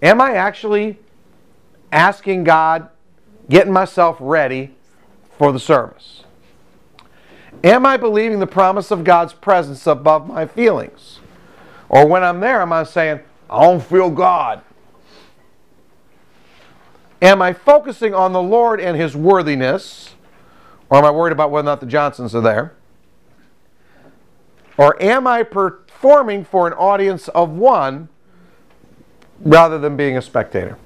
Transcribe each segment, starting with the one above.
Am I actually asking God, getting myself ready for the service? Am I believing the promise of God's presence above my feelings? Or when I'm there, am I saying, I don't feel God? Am I focusing on the Lord and His worthiness? Or am I worried about whether or not the Johnsons are there? Or am I performing for an audience of one rather than being a spectator?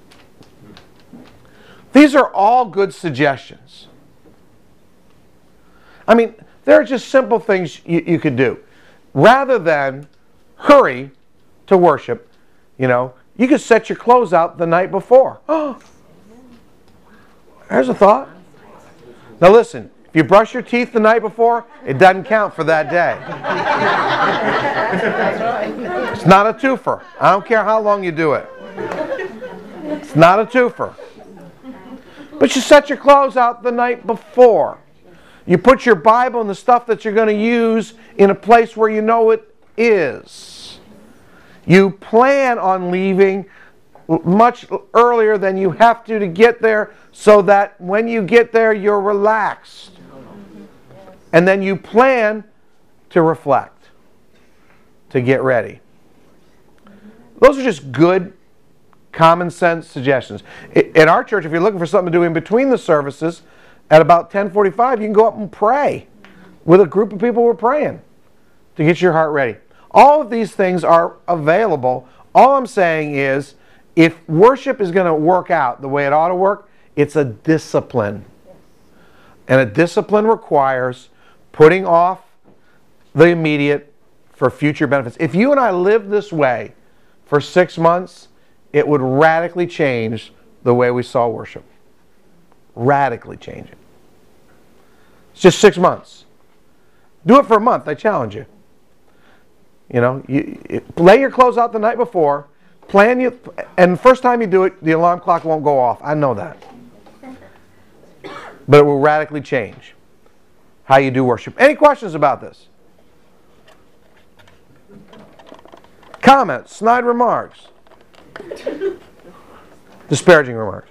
These are all good suggestions. I mean, there are just simple things you could do. Rather than hurry to worship, you could set your clothes out the night before. Oh, there's a thought. Now listen, if you brush your teeth the night before, it doesn't count for that day. It's not a twofer. I don't care how long you do it. It's not a twofer. But you set your clothes out the night before. You put your Bible and the stuff that you're going to use in a place where you know it is. You plan on leaving much earlier than you have to get there so that when you get there you're relaxed. And then you plan to reflect, to get ready. Those are just good, common sense suggestions. In our church, if you're looking for something to do in between the services, at about 10:45, you can go up and pray with a group of people who are praying to get your heart ready. All of these things are available. All I'm saying is, if worship is going to work out the way it ought to work, it's a discipline. And a discipline requires putting off the immediate for future benefits. If you and I lived this way for 6 months, it would radically change the way we saw worship. Radically change it. It's just 6 months. Do it for a month, I challenge you. You lay your clothes out the night before, and the first time you do it, the alarm clock won't go off. I know that. But it will radically change how you do worship. Any questions about this? Comments, snide remarks, disparaging remarks.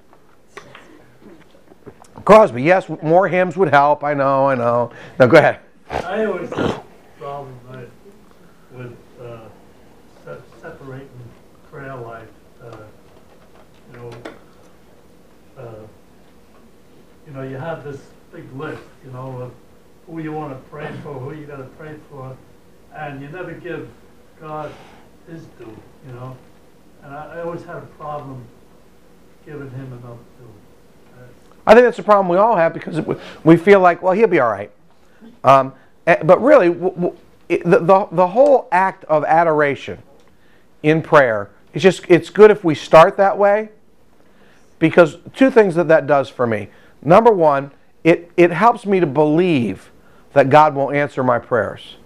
Crosby, yes, more hymns would help. I know. Now go ahead. I always have a problem with separating prayer life. You have this big list, of who you want to pray for, who you got to pray for, and you never give God His due, And I always had a problem giving Him enough due. I think that's a problem we all have because we feel like, well, He'll be all right. But really, the whole act of adoration in prayer, it's good if we start that way, because two things that does for me. Number one, it helps me to believe that God will answer my prayers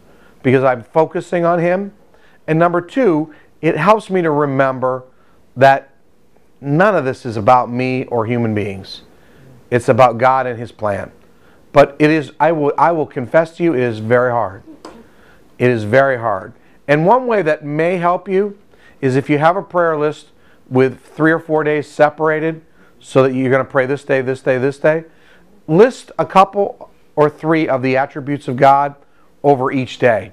because I'm focusing on Him. And number two, it helps me to remember that none of this is about me or human beings. It's about God and His plan. But it is, I will confess to you, it is very hard. It is very hard. And one way that may help you is if you have a prayer list with 3 or 4 days separated so that you're going to pray this day, this day, this day. List a couple or 3 of the attributes of God over each day.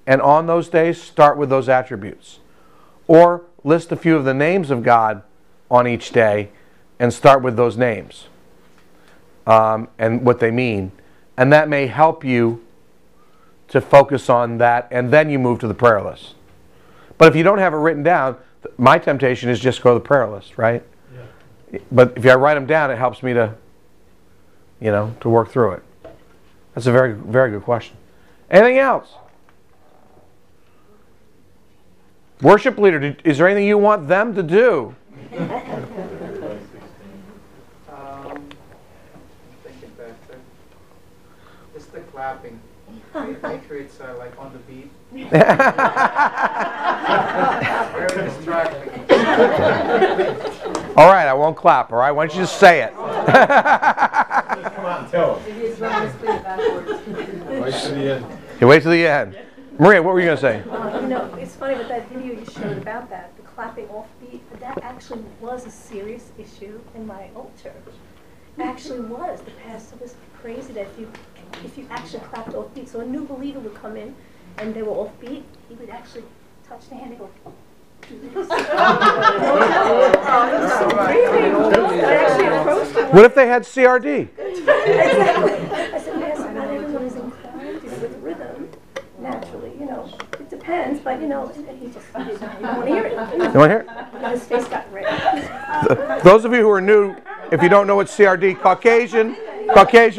And on those days, start with those attributes. Or list a few of the names of God on each day and start with those names and what they mean. And that may help you to focus on that, and then you move to the prayer list. But if you don't have it written down, my temptation is just go to the prayer list, right? Yeah. But if I write them down, it helps me to, to work through it. That's a very, very good question. Anything else? Worship leader, is there anything you want them to do? Thinking back there. It's the clapping. Make sure it's like on the beat. Very distracting. All right, I won't clap, all right? Why don't you just say it? Just come out and tell them. Wait till the end. You wait till the end. Maria, what were you going to say? It's funny with that video you showed about that, the clapping off beat, but that actually actually was a serious issue in my old church. It actually was. The pastor was crazy that if you actually clapped off beat, so a new believer would come in and they were off beat, he would actually touch the hand and go, do this. I actually approached him. What if they had CRD? Exactly. I said, Pastor, not everyone is inclined with rhythm naturally, you know. It depends, but you know, and he just didn't want to hear it. You want to hear it? And his face got red. Those of you who are new, if you don't know what CRD, Caucasian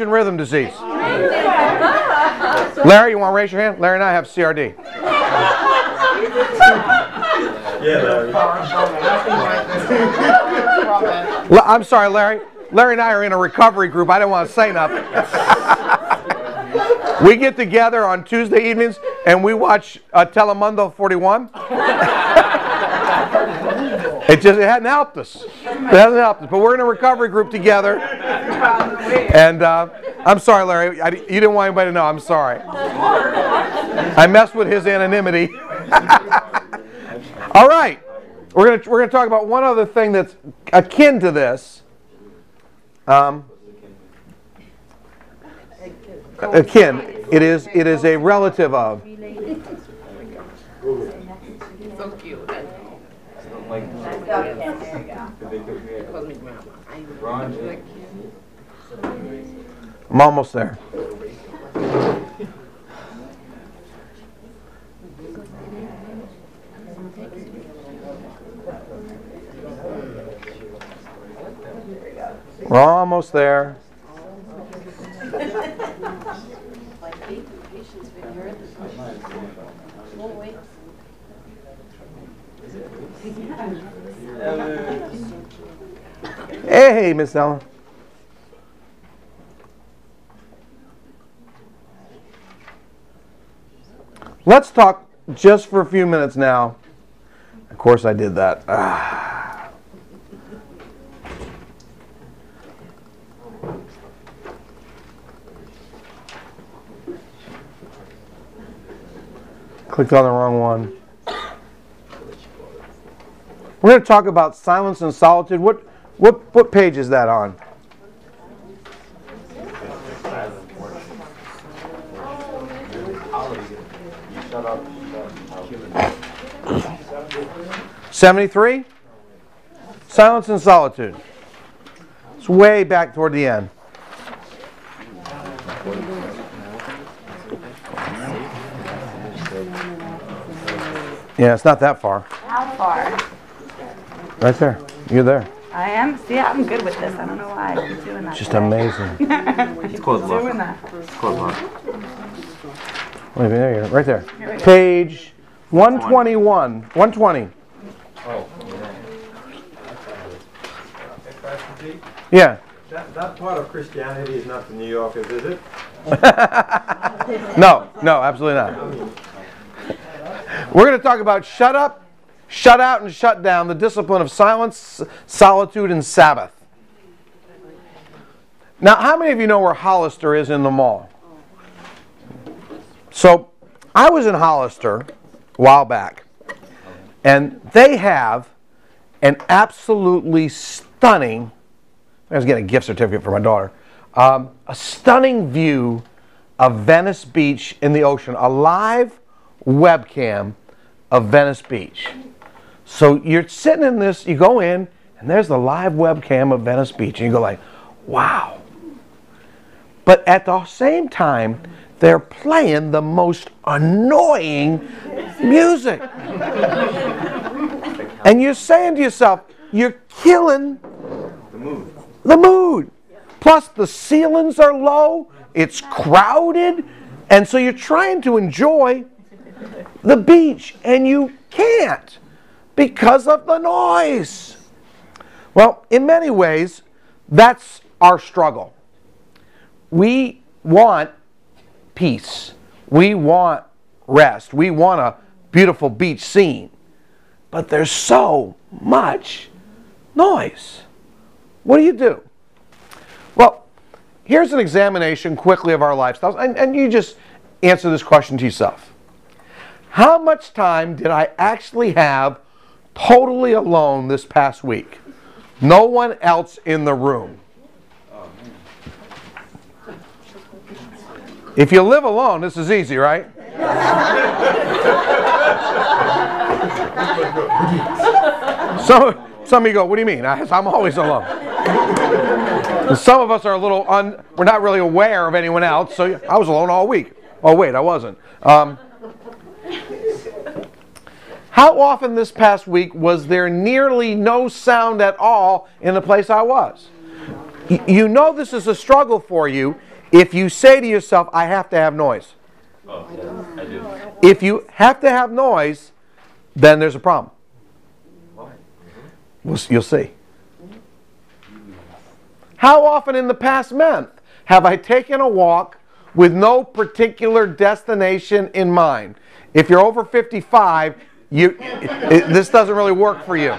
rhythm disease. Larry, you want to raise your hand? Larry and I have CRD. I'm sorry, Larry. Larry and I are in a recovery group. I didn't want to say nothing. We get together on Tuesday evenings and we watch Telemundo 41. It hadn't helped us. It hasn't helped us. But we're in a recovery group together. And I'm sorry, Larry. You didn't want anybody to know. I'm sorry. I messed with his anonymity. All right. We're gonna talk about one other thing that's akin to this. Akin. It is a relative of. So cute. I'm almost there. We're almost there. Hey, Miss Ellen. Let's talk just for a few minutes now. Of course I did that. Clicked on the wrong one. We're going to talk about silence and solitude. What page is that on? '73? Silence and solitude. It's way back toward the end. Yeah, it's not that far. How far? Right there. You're there. I am. See, I'm good with this. I don't know why I keep doing that. Just today. amazing. It's called love. Doing that. It's called love. Wait, there you go. Right there. Page 121. 120. Oh. Yeah. That part of Christianity is not the New Yorkers, is it? No, absolutely not. We're going to talk about shut up, shut out, and shut down, the discipline of silence, solitude, and Sabbath. Now, how many of you know where Hollister is in the mall? So, I was in Hollister a while back, and they have an absolutely stunning, I was getting a gift certificate for my daughter, a stunning view of Venice Beach in the ocean, a live webcam of Venice Beach. So you're sitting in this, you go in, and there's the live webcam of Venice Beach, and you go like, wow. But at the same time, they're playing the most annoying music. And you're saying to yourself, you're killing the mood. Plus the ceilings are low, it's crowded, and so you're trying to enjoy the beach, and you can't because of the noise. Well, in many ways, that's our struggle. We want peace. We want rest. We want a beautiful beach scene. But there's so much noise. What do? Well, here's an examination quickly of our lifestyles, and you just answer this question to yourself. How much time did I actually have totally alone this past week. No one else in the room. If you live alone, this is easy, right? Some of you go, what do you mean? I'm always alone. And some of us are a little, we're not really aware of anyone else, so I was alone all week. Oh wait, I wasn't. How often this past week was there nearly no sound at all in the place I was? You know this is a struggle for you if you say to yourself, I have to have noise. Oh, yeah, I do. If you have to have noise, then there's a problem. Why? You'll see. How often in the past month have I taken a walk with no particular destination in mind? If you're over 55, this doesn't really work for you.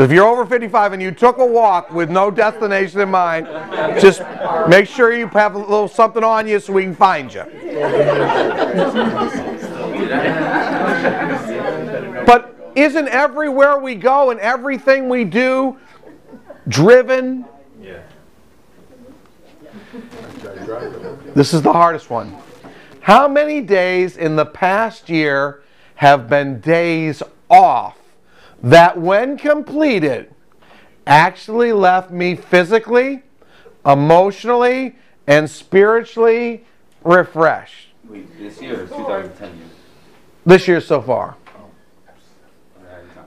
If you're over 55 and you took a walk with no destination in mind, just make sure you have a little something on you so we can find you. But isn't everywhere we go and everything we do driven? Yeah. This is the hardest one. How many days in the past year have been days off that when completed actually left me physically, emotionally, and spiritually refreshed? Wait, this year or 2010 year? This year so far.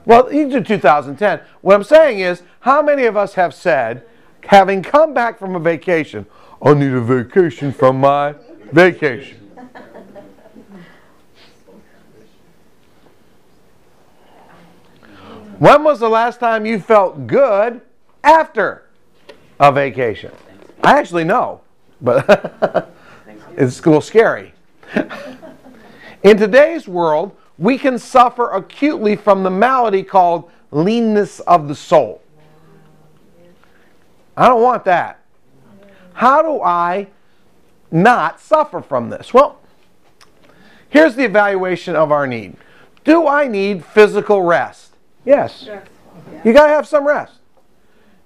Well, you do 2010. What I'm saying is, how many of us have said, having come back from a vacation, I need a vacation from my vacation. When was the last time you felt good after a vacation? I actually know, but it's a little scary. In today's world, we can suffer acutely from the malady called leanness of the soul. I don't want that. How do I not suffer from this? Well, here's the evaluation of our need. Do I need physical rest? Yes. You got to have some rest.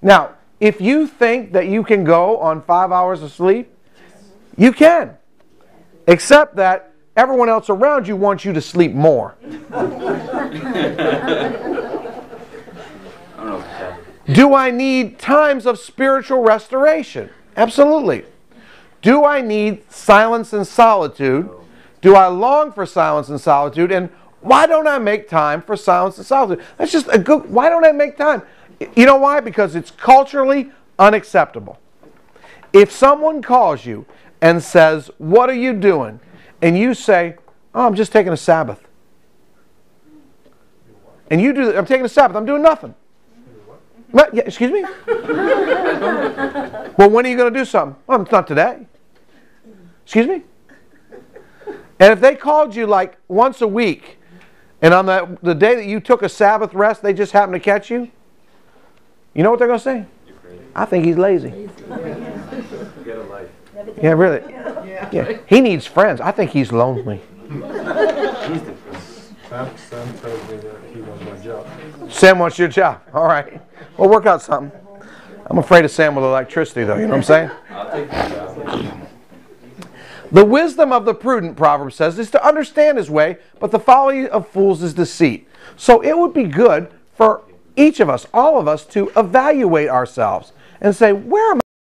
Now, if you think that you can go on 5 hours of sleep, you can. Except that everyone else around you wants you to sleep more. Do I need times of spiritual restoration? Absolutely. Do I need silence and solitude? Do I long for silence and solitude? And why don't I make time for silence and solitude? That's just a good, why don't I make time? You know why? Because it's culturally unacceptable. If someone calls you and says, what are you doing? And you say, oh, I'm just taking a Sabbath. And you do, I'm taking a Sabbath, I'm doing nothing. What? Yeah, excuse me? Well, when are you going to do something? Well, it's not today. Excuse me? And if they called you like once a week, and on the day that you took a Sabbath rest, they just happened to catch you, you know what they're going to say? I think he's lazy. Get a life. Yeah, really. Yeah. He needs friends. I think he's lonely. Sam tells me that he wants my job. Sam wants your job. All right. We'll work out something. I'm afraid of Sam with electricity, though. You know what I'm saying? I'll take that job. The wisdom of the prudent, Proverbs says, is to understand his way, but the folly of fools is deceit. So it would be good for each of us, all of us, to evaluate ourselves and say, where am I?